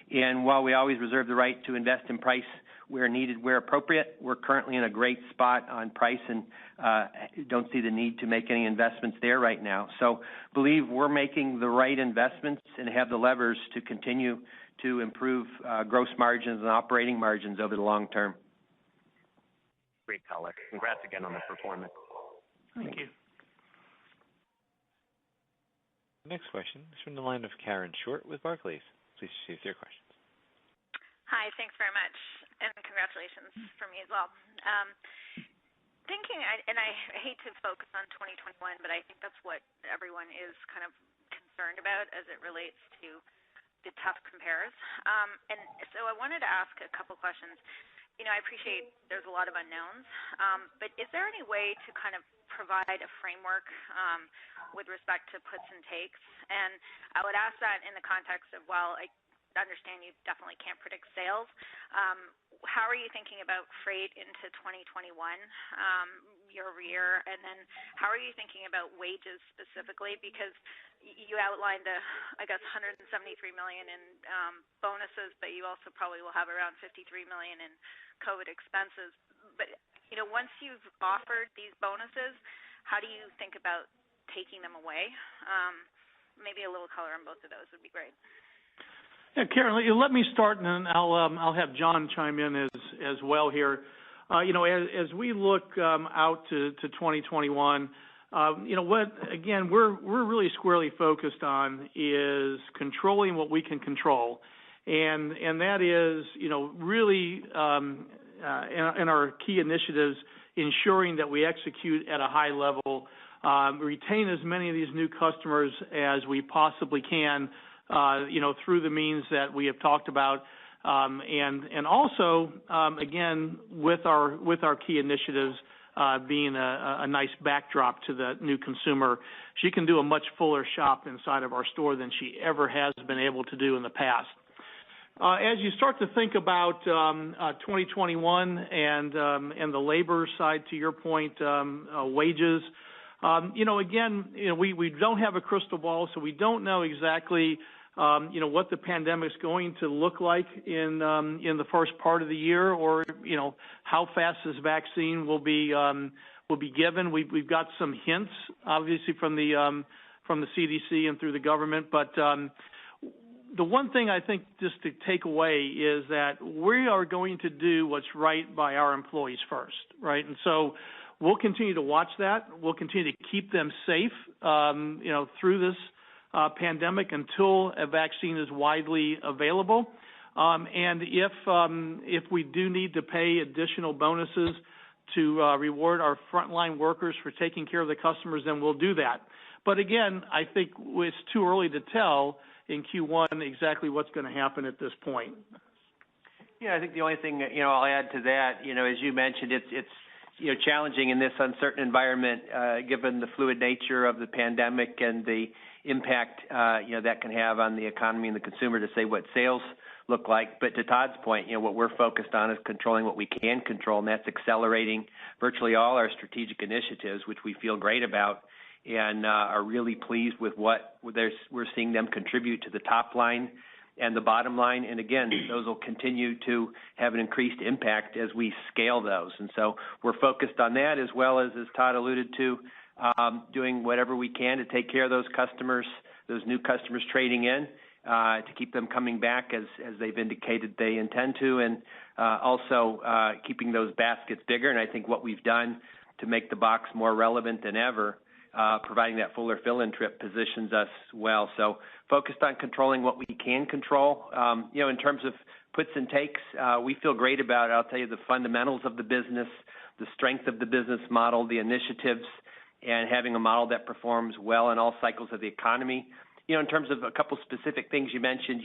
And while we always reserve the right to invest in price where needed, where appropriate, we're currently in a great spot on price and don't see the need to make any investments there right now. So believe we're making the right investments and have the levers to continue to improve gross margins and operating margins over the long term. Great color. Congrats again on the performance. Thank you. The next question is from the line of Karen Short with Barclays. Please proceed with your questions. Hi, thanks very much, and congratulations from me as well. I hate to focus on 2021, but I think that's what everyone is kind of concerned about as it relates to the tough compares. And so I wanted to ask a couple questions. I appreciate there's a lot of unknowns, but is there any way to kind of provide a framework with respect to puts and takes? And I would ask that in the context of, well, I understand you definitely can't predict sales. How are you thinking about freight into 2021 year over year? And then how are you thinking about wages specifically? Because you outlined, I guess, $173 million in bonuses, but you also probably will have around $53 million in COVID expenses. But, once you've offered these bonuses, how do you think about taking them away? Maybe a little color on both of those would be great. Yeah, Karen, let me start, and then I'll have John chime in as well here. As we look out to 2021, what again we're really squarely focused on is controlling what we can control, and that is really in our key initiatives, ensuring that we execute at a high level, retain as many of these new customers as we possibly can, through the means that we have talked about, and also again with our key initiatives being a nice backdrop to the new consumer. She can do a much fuller shop inside of our store than she ever has been able to do in the past. As you start to think about 2021 and the labor side, to your point, wages, again, we don't have a crystal ball, so we don't know exactly what the pandemic's going to look like in the first part of the year, or how fast this vaccine will be given. We've got some hints, obviously, from the CDC and through the government, but the one thing I think just to take away is that we are going to do what's right by our employees first, right? And so we'll continue to watch that. We'll continue to keep them safe, through this pandemic until a vaccine is widely available. And if we do need to pay additional bonuses to reward our frontline workers for taking care of the customers, then we'll do that. But again, I think it's too early to tell in Q1 exactly what's going to happen at this point. Yeah, I think the only thing I'll add to that, as you mentioned, it's challenging in this uncertain environment, given the fluid nature of the pandemic and the impact that can have on the economy and the consumer, to say what sales look like. But to Todd's point, what we're focused on is controlling what we can control, and that's accelerating virtually all our strategic initiatives, which we feel great about and are really pleased with what we're seeing them contribute to the top line and the bottom line. And again, those will continue to have an increased impact as we scale those. And so we're focused on that, as well as Todd alluded to, doing whatever we can to take care of those customers, those new customers trading in, to keep them coming back as they've indicated they intend to, and also keeping those baskets bigger. And I think what we've done to make the box more relevant than ever, providing that fuller fill-in trip, positions us well. So focused on controlling what we can control. In terms of puts and takes, we feel great about, I'll tell you, the fundamentals of the business, the strength of the business model, the initiatives, and having a model that performs well in all cycles of the economy. In terms of a couple specific things you mentioned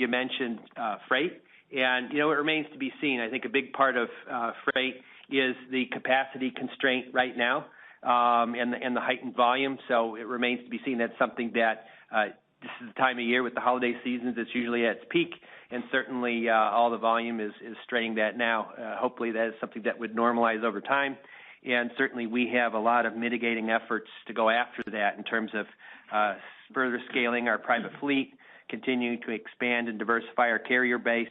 freight, And, it remains to be seen. I think a big part of freight is the capacity constraint right now and the heightened volume. So it remains to be seen. That's something that this is the time of year with the holiday seasons. It's usually at its peak, and certainly all the volume is straining that now. Hopefully that is something that would normalize over time. And certainly we have a lot of mitigating efforts to go after that in terms of further scaling our private fleet, continuing to expand and diversify our carrier base,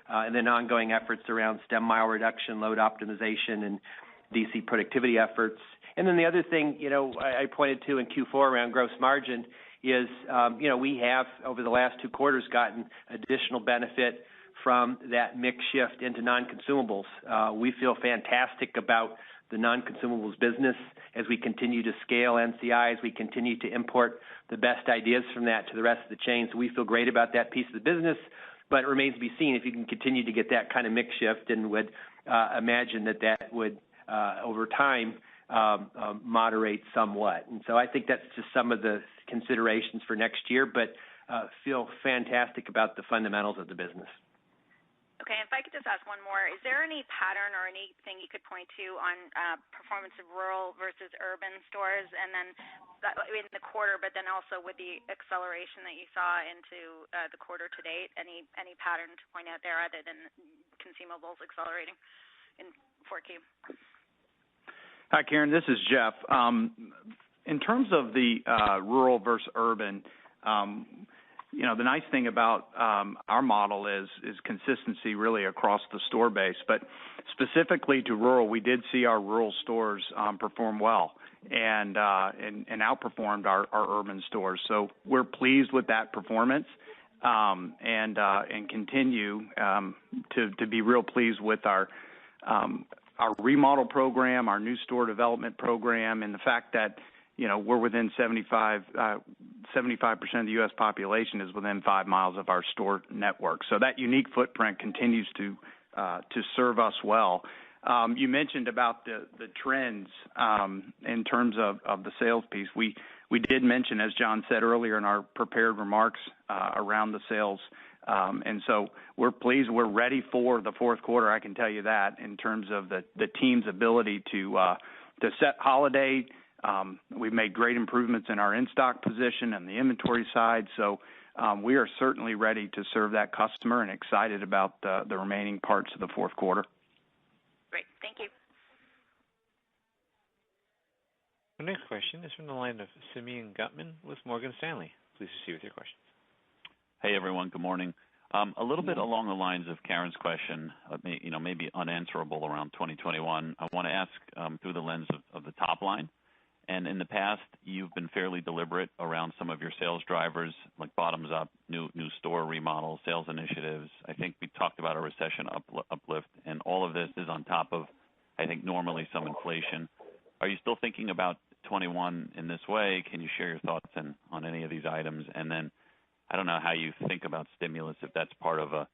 and then ongoing efforts around stem mile reduction, load optimization, and DC productivity efforts. And then the other thing, I pointed to in Q4 around gross margin is, we have over the last 2 quarters gotten additional benefit from that mix shift into non-consumables. We feel fantastic about the non-consumables business as we continue to scale NCI, as we continue to import the best ideas from that to the rest of the chain. So we feel great about that piece of the business, but it remains to be seen if you can continue to get that kind of mix shift, and would imagine that would, over time, moderate somewhat. And so I think that's just some of the considerations for next year, but feel fantastic about the fundamentals of the business. Okay, if I could just ask one more, is there any pattern or anything you could point to on performance of rural versus urban stores, and then in the quarter, but then also with the acceleration that you saw into the quarter to date, any pattern to point out there other than consumables accelerating in 4Q? Hi, Karen. This is Jeff. In terms of the rural versus urban, the nice thing about our model is consistency really across the store base. But specifically to rural, we did see our rural stores perform well and outperformed our urban stores. So we're pleased with that performance and continue to be real pleased with our remodel program, our new store development program, and the fact that we're within 75% of the U.S. population is within 5 miles of our store network. So that unique footprint continues to serve us well. You mentioned about the trends in terms of the sales piece. We did mention, as John said earlier in our prepared remarks, around the sales. And so we're pleased. We're ready for the fourth quarter, I can tell you that, in terms of the team's ability to set holiday. We've made great improvements in our in-stock position and the inventory side, so we are certainly ready to serve that customer and excited about the remaining parts of the fourth quarter. Great. Thank you. Our next question is from the line of Simeon Gutman with Morgan Stanley. Please proceed with your questions. Hey, everyone. Good morning. A little bit along the lines of Karen's question, maybe unanswerable around 2021, I want to ask through the lens of the top line. And in the past, you've been fairly deliberate around some of your sales drivers, like bottoms up, new store remodels, sales initiatives. I think we talked about a recession uplift, and all of this is on top of, I think, normally some inflation. Are you still thinking about 21 in this way? Can you share your thoughts on any of these items? And then I don't know how you think about stimulus, if that's part of a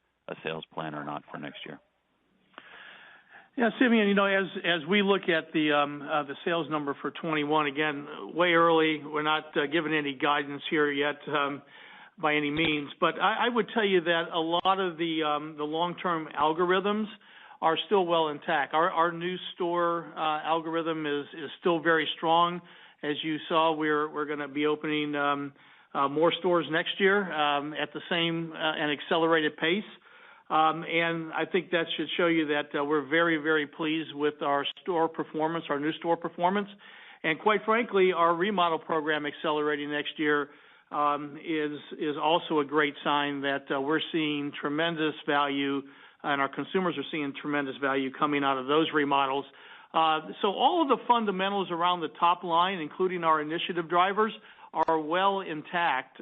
sales plan or not for next year. Yeah, Simeon, as we look at the sales number for 21, again, way early. We're not giving any guidance here yet by any means. But I would tell you that a lot of the long-term algorithms are still well intact. Our new store algorithm is still very strong. As you saw, we're going to be opening more stores next year at the same and accelerated pace. And I think that should show you that we're very, very pleased with our store performance, our new store performance. And quite frankly, our remodel program accelerating next year is also a great sign that we're seeing tremendous value, and our consumers are seeing tremendous value coming out of those remodels. So all of the fundamentals around the top line, including our initiative drivers, are well intact.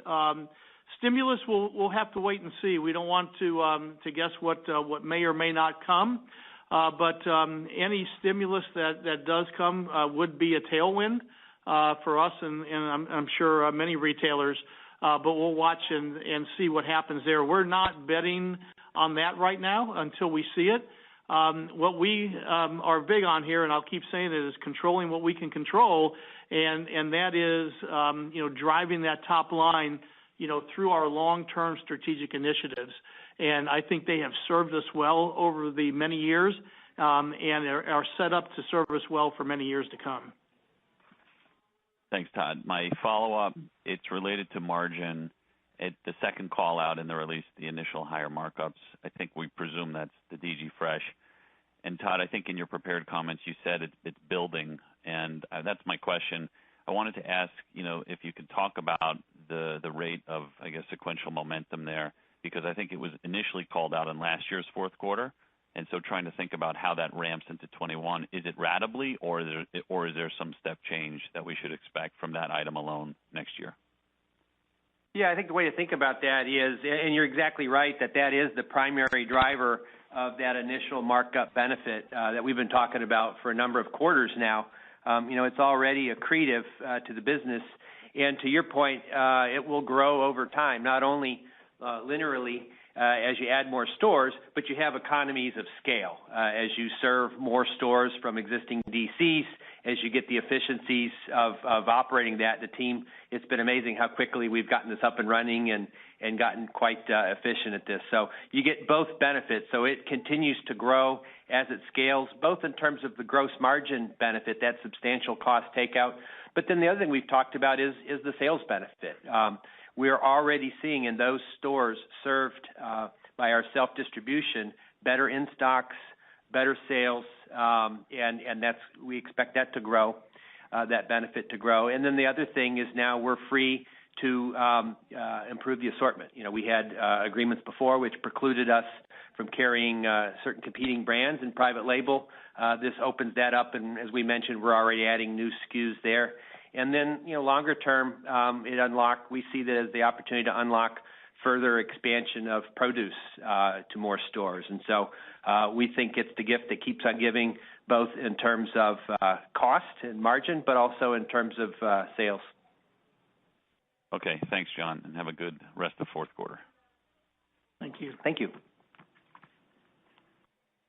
Stimulus, we'll have to wait and see. We don't want to guess what may or may not come, but any stimulus that does come would be a tailwind for us, and I'm sure many retailers. But we'll watch and see what happens there. We're not betting on that right now until we see it. What we are big on here, and I'll keep saying it, is controlling what we can control, and that is driving that top line through our long-term strategic initiatives. And I think they have served us well over the many years and are set up to serve us well for many years to come. Thanks, Todd. My follow-up, it's related to margin. At the second call out in the release, the initial higher markups, I think we presume that's the DG Fresh. And Todd, I think in your prepared comments you said it's building, and that's my question. I wanted to ask, if you could talk about the rate of, I guess, sequential momentum there, because I think it was initially called out in last year's fourth quarter, and so trying to think about how that ramps into 21. Is it ratably, or is there some step change that we should expect from that item alone next year? Yeah, I think the way to think about that is, and you're exactly right, that is the primary driver of that initial markup benefit that we've been talking about for a number of quarters now. It's already accretive to the business, and to your point, it will grow over time, not only linearly as you add more stores, but you have economies of scale as you serve more stores from existing DCs, as you get the efficiencies of operating that. The team, it's been amazing how quickly we've gotten this up and running and gotten quite efficient at this. So you get both benefits. So it continues to grow as it scales, both in terms of the gross margin benefit, that substantial cost takeout, but then the other thing we've talked about is the sales benefit. We're already seeing in those stores served by our self-distribution better in-stocks, better sales, and we expect that to grow, that benefit to grow. And then the other thing is now we're free to improve the assortment. We had agreements before which precluded us from carrying certain competing brands and private label. This opens that up, and as we mentioned, we're already adding new SKUs there. And then, longer term, we see that as the opportunity to unlock further expansion of produce to more stores. And so we think it's the gift that keeps on giving, both in terms of cost and margin, but also in terms of sales. Okay, thanks, John, and have a good rest of fourth quarter. Thank you. Thank you.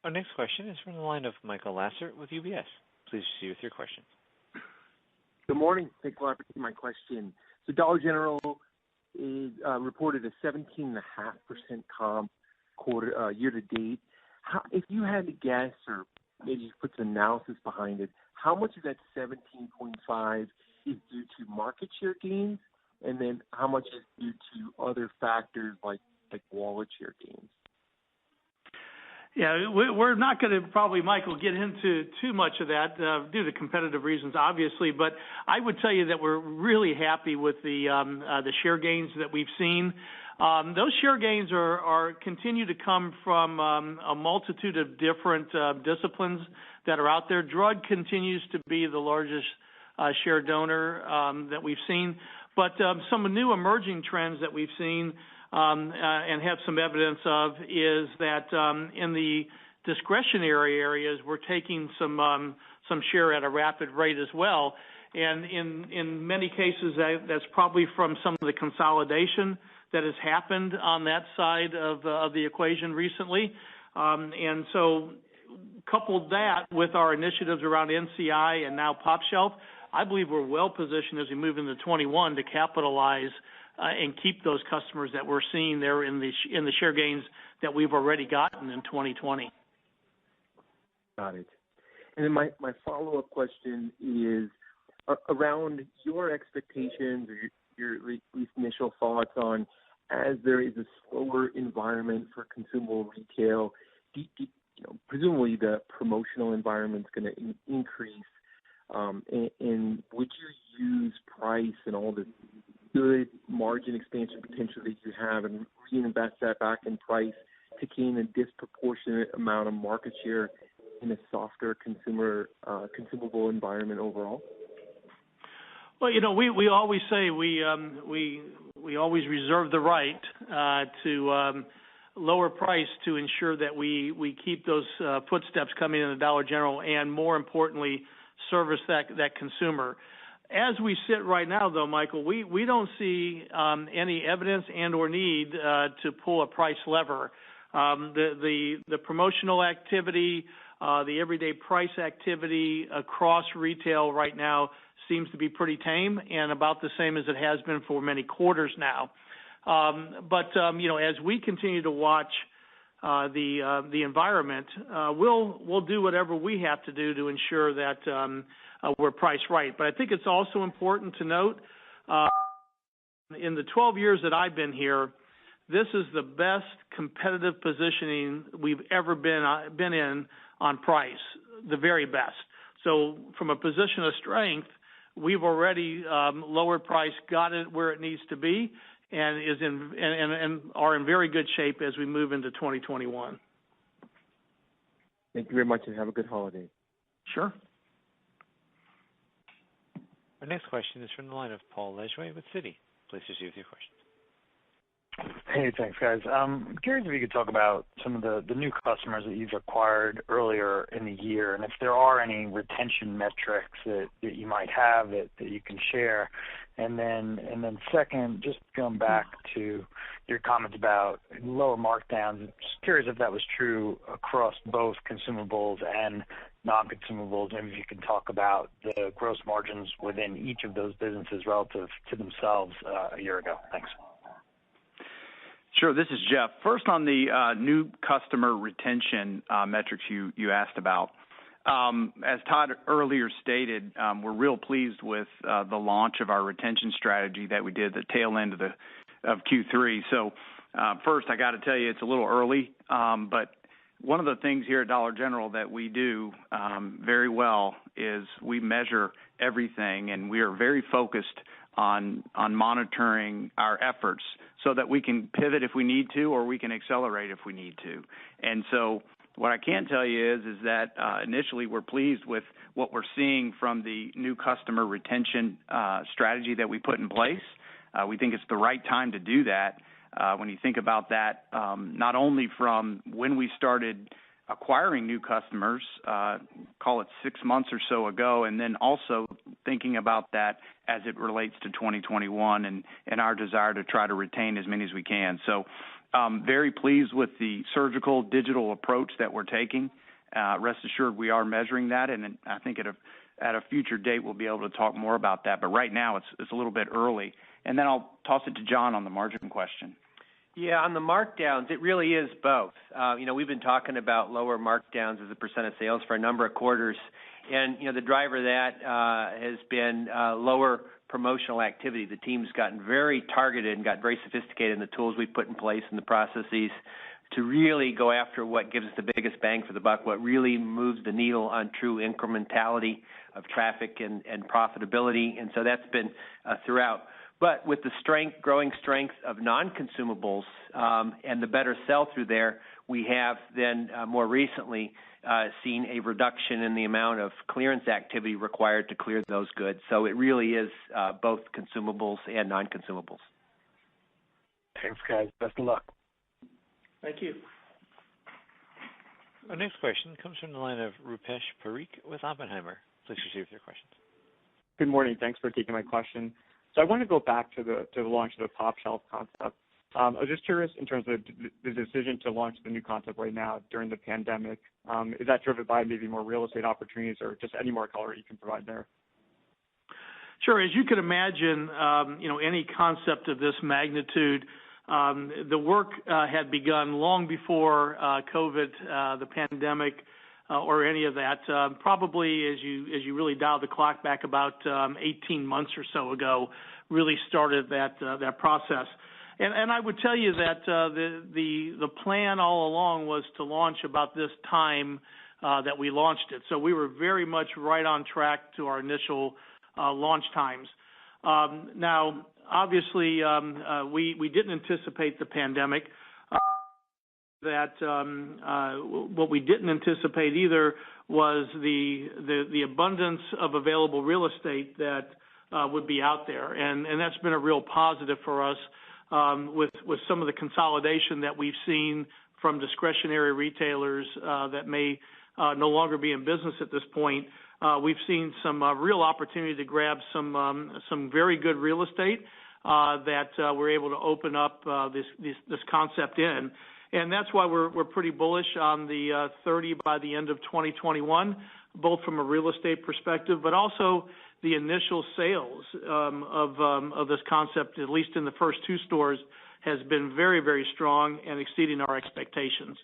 Our next question is from the line of Michael Lasser with UBS. Please proceed with your question. Good morning. Thanks a lot for taking my question. So Dollar General is reported a 17.5% comp quarter year to date. If you had to guess, or maybe you put some analysis behind it, how much of that 17.5 is due to market share gains, and then how much is due to other factors like wallet share gains? Yeah, we're not going to probably, Michael, get into too much of that due to competitive reasons, obviously. But I would tell you that we're really happy with the share gains that we've seen. Those share gains are continue to come from a multitude of different disciplines that are out there. Drug continues to be the largest share donor that we've seen. But some new emerging trends that we've seen and have some evidence of is that in the discretionary areas, we're taking some share at a rapid rate as well. And in many cases, that's probably from some of the consolidation that has happened on that side of the equation recently. And so coupled that with our initiatives around NCI and now Pop Shelf, I believe we're well positioned as we move into 21 to capitalize and keep those customers that we're seeing there in the share gains that we've already gotten in 2020. Got it. And then my follow-up question is around your expectations or your at least initial thoughts on, as there is a slower environment for consumable retail, presumably the promotional environment is going to increase. And would you use price and all the good margin expansion potential that you have and reinvest that back in price to gain a disproportionate amount of market share in a softer consumable environment overall? Well, we always say we always reserve the right to lower price to ensure that we keep those footsteps coming in the Dollar General, and more importantly, service that consumer. As we sit right now, though, Michael, we don't see any evidence and or need to pull a price lever. The promotional activity, the everyday price activity across retail right now seems to be pretty tame and about the same as it has been for many quarters now. As we continue to watch the environment, we'll do whatever we have to do to ensure that we're priced right. But I think it's also important to note, in the 12 years that I've been here, this is the best competitive positioning we've ever been in on price, the very best. So from a position of strength, we've already lowered price, got it where it needs to be, and are in very good shape as we move into 2021. Thank you very much, and have a good holiday. Sure. Our next question is from the line of Paul Lejuez with Citi. Please proceed with your questions. Hey, thanks, guys. I'm curious if you could talk about some of the new customers that you've acquired earlier in the year, and if there are any retention metrics that you might have that you can share. And then second, just going back to your comments about lower markdowns, just curious if that was true across both consumables and non-consumables, and if you can talk about the gross margins within each of those businesses relative to themselves a year ago. Thanks. Sure. This is Jeff. First, on the new customer retention metrics you asked about. As Todd earlier stated, we're real pleased with the launch of our retention strategy that we did at the tail end of Q3. So first, I got to tell you, it's a little early, but one of the things here at Dollar General that we do very well is we measure everything, and we are very focused on monitoring our efforts so that we can pivot if we need to, or we can accelerate if we need to. And so what I can tell you is that initially we're pleased with what we're seeing from the new customer retention strategy that we put in place. We think it's the right time to do that. When you think about that, not only from when we started acquiring new customers, call it 6 months or so ago, and then also thinking about that as it relates to 2021 and our desire to try to retain as many as we can. So very pleased with the surgical digital approach that we're taking. Rest assured we are measuring that, and I think at a future date we'll be able to talk more about that. But right now it's a little bit early. And then I'll toss it to John on the margin question. Yeah, on the markdowns, it really is both. We've been talking about lower markdowns as a percent of sales for a number of quarters. And, the driver of that has been lower promotional activity. The team's gotten very targeted and got very sophisticated in the tools we've put in place and the processes to really go after what gives us the biggest bang for the buck, what really moves the needle on true incrementality of traffic and profitability. And so that's been throughout. But with the growing strength of non-consumables and the better sell-through there, we have then more recently seen a reduction in the amount of clearance activity required to clear those goods. So it really is both consumables and non-consumables. Thanks, guys. Best of luck. Thank you. Our next question comes from the line of Rupesh Parikh with Oppenheimer. Please proceed with your questions. Good morning. Thanks for taking my question. So I want to go back to the launch of the Top Shelf concept. I was just curious in terms of the decision to launch the new concept right now during the pandemic. Is that driven by maybe more real estate opportunities or just any more color you can provide there? Sure. As you can imagine, any concept of this magnitude, the work had begun long before COVID, the pandemic, or any of that. Probably as you really dial the clock back about 18 months or so ago, really started that process. And I would tell you that the plan all along was to launch about this time that we launched it. So we were very much right on track to our initial launch times. Now, obviously, we didn't anticipate the pandemic. What we didn't anticipate either was the abundance of available real estate that would be out there, and that's been a real positive for us with some of the consolidation that we've seen from discretionary retailers that may no longer be in business at this point. We've seen some real opportunity to grab some very good real estate that we're able to open up this concept in. And that's why we're pretty bullish on the 30 by the end of 2021, both from a real estate perspective, but also the initial sales of this concept, at least in the first 2 stores, has been very, very strong and exceeding our expectations.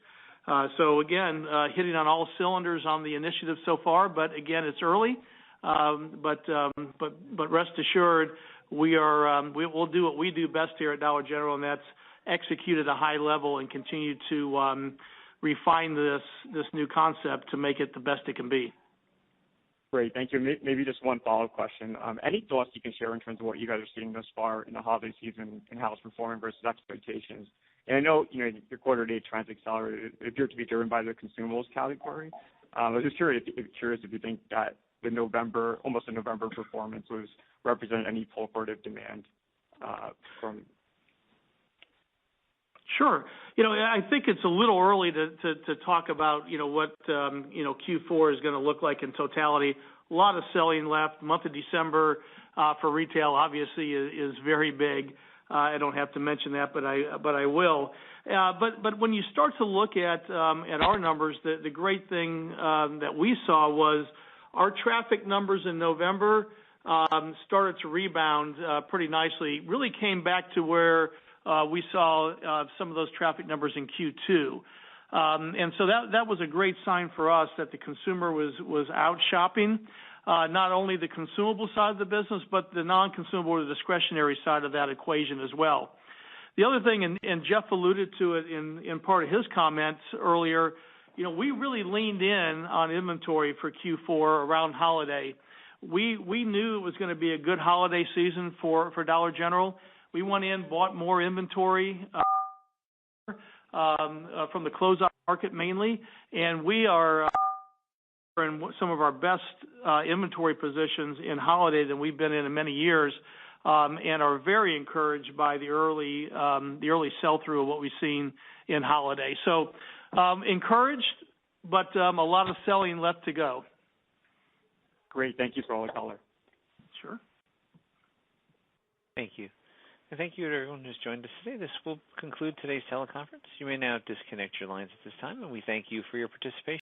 So again, hitting on all cylinders on the initiative so far, but again, it's early. But rest assured, we'll do what we do best here at Dollar General, and that's execute at a high level and continue to refine this new concept to make it the best it can be. Great, thank you. Maybe just one follow-up question. Any thoughts you can share in terms of what you guys are seeing thus far in the holiday season and how it's performing versus expectations? And I know, your quarter-to-date trends accelerated appear to be driven by the consumables category. I was just curious if you think that the November performance was represent any pull forward of demand from. Sure. I think it's a little early to talk about, what, Q4 is going to look like in totality. A lot of selling left. Month of December for retail obviously is very big. I don't have to mention that, but I will. But when you start to look at our numbers, the great thing that we saw was our traffic numbers in November started to rebound pretty nicely. Really came back to where we saw some of those traffic numbers in Q2. And so that was a great sign for us that the consumer was out shopping, not only the consumable side of the business, but the non-consumable or the discretionary side of that equation as well. The other thing, and Jeff alluded to it in part of his comments earlier, we really leaned in on inventory for Q4 around holiday. We knew it was going to be a good holiday season for Dollar General. We went in, bought more inventory from the closeout market mainly, and we are in some of our best inventory positions in holiday than we've been in many years, and are very encouraged by the early sell-through of what we've seen in holiday. So encouraged, but a lot of selling left to go. Great. Thank you for all the color. Sure. Thank you. And thank you to everyone who's joined us today. This will conclude today's teleconference. You may now disconnect your lines at this time, and we thank you for your participation.